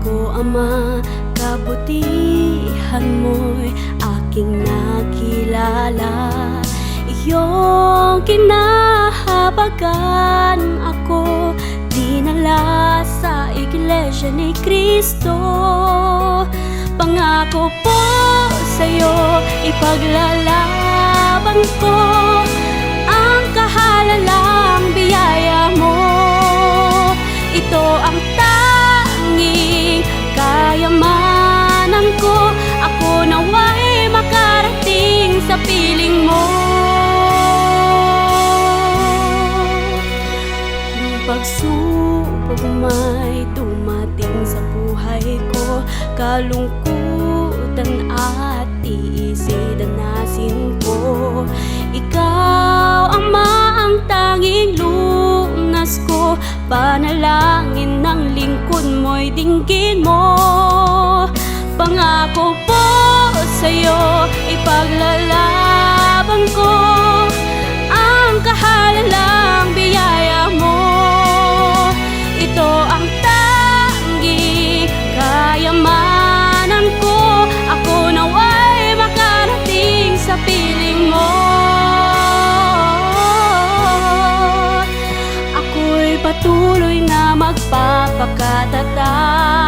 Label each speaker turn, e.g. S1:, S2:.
S1: Pangako, Ama, kabutihan mo'y aking nakilala. Iyong kinahabagan ako, dinala sa Iglesia ni Cristo. Pangako po sa'yo, ipaglalaban ko ang kahalalang biyaya mo. Ito ang tanging kayamanan ko, ako nawa'y makarating sa piling mo. Kung pagsubok may dumating sa buhay ko, kalungkutan at iisidanasin ko, ikaw, Ama, ang tanging lunas ko. Panalangin ng lingkod mo'y dinggin mo. Pangako po sa'yo, ipaglalaban ko ang kahalalang biyaya mo. Ito ang tanging kayamanan ko, ako nawa'y makarating sa piling mo. Ako'y patuloy na magpapakatatag